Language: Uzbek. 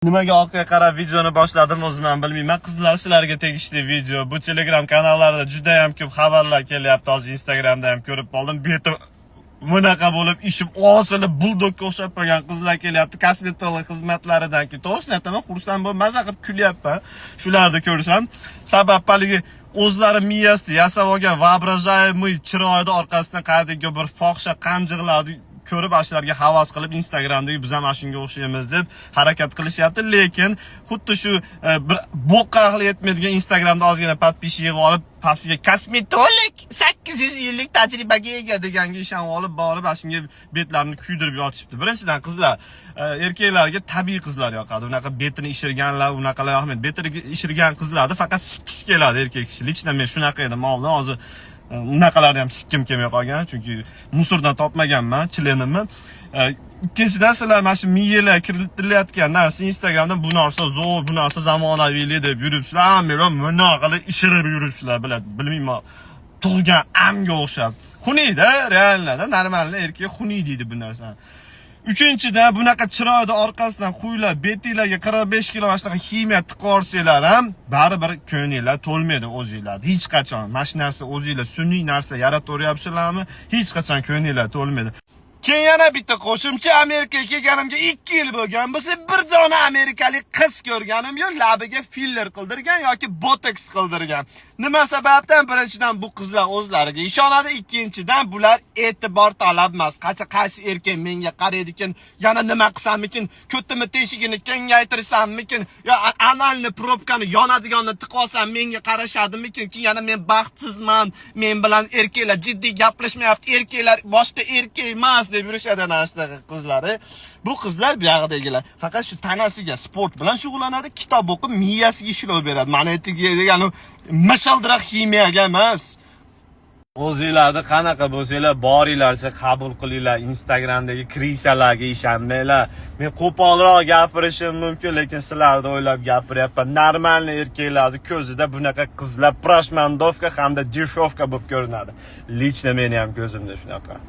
Nimaga orqaga qarab videoni boshladim o'zim ham bilmayman. Qizlar, sizlarga tegishli video. Bu Telegram kanallarda juda ham ko'p xabarlar kelyapti. Hozir Instagramda ham ko'rib qoldim. Betim bunaqa bo'lib, ishim osilib, buldogga o'xshab qolgan qizlar kelyapti. Kosmetolog xizmatlaridan ki to'g'risini aytaman, xursand bo'lib, maza qilib kulyapman. Shularni ko'rsam, sabab haligi o'zlari miyasida yasab olgan воображаемый chiroyida orqasidan qadagi bir fohisha qamjiqlarni ko'rib ashlarga havas qilib Instagramdagi biz ham shunga o'xshaymiz deb harakat qilishyapti, lekin xuddi shu bir boqqa aqli yetmaydigan Instagramda ozgina podpish yig'ib olib, pastiga kosmetolog 800 yillik tajribaga ega deganga ishonib olib borib shunga betlarini kuydirib yotishibdi. Birinchidan qizlar, erkaklarga tabiiy qizlar yoqadi. Unaqa betini ishirganlar, unaqalar yoqmaydi. Betini ishirgan qizlarni faqat sikkis keladi erkak kishi. Lichna men shunaqa edim oldin, hozir unaqalarni ham sikkim kelmay qolgan, chunki musordan topmaganman chilenimni. Ikkinchidan sizlar mana shu miyalar kiritilayotgan narsa Instagramda bu narsa zo'r, bu narsa zamonaviylik deb yuribsizlar. Hamma bunaqa qilib ishirib yuribsizlar, bilmayman. Tug'gan amga o'xshab. Xuniyda, reallarda normalni erkak xuniy deydi bu narsani. Uchinchidan bunaqa chiroyda orqasidan qo'ylab betinglarga 45 kilo ashtaqa ximiya tiqorsanglar ham baribir ko'ngillar to'lmaydi o'zingizlarda. Hech qachon mana shu narsa o'zingizlar sun'iy narsa yarataveryapsizlarmi? Hech qachon ko'ngillar to'lmaydi. Keyin yana bitta qo'shimcha, Amerikaga kelganimga 2 yil bo'lgan bo'lsa, bir dona amerikalik qiz ko'rganim yo'q, labiga filler qildirgan yoki botox qildirgan. Nima sababdan? Birinchidan bu qizlar o'zlariga ishonadi, ikkinchidan bular e'tibor talab emas. Qaysi erkak menga qaraydi ekan, yana nima qilsammikin, ko'timi teshigini kengaytirsammikin, yo analni probkani yonadiganni tiqolsam menga qarashadimikin, ki yana men baxtsizman, men bilan erkaklar jiddiy gaplashmayapti, erkaklar boshqa erkak emas deb yurishadi ashtaqa qizlari. Bu qizlar bu yoqdagilar faqat shu tanasiga sport bilan shug'ullanadi, kitob o'qib, miyasiga ishlov beradi. Mana degani mashaldiriq ximiyaga emas. O'zingizlarni qanaqa bo'lsanglar, boringlarcha qabul qilinglar. Instagramdagi krisalarga ishonmanglar. Men qo'polroq gapirishim mumkin, lekin sizlarni o'ylab gapiryapman. Normalniy erkaklarning ko'zida bunaqa qizlar prashmandovka hamda deshovka bo'lib ko'rinadi. Lichna meni ham ko'zimda shunaqa.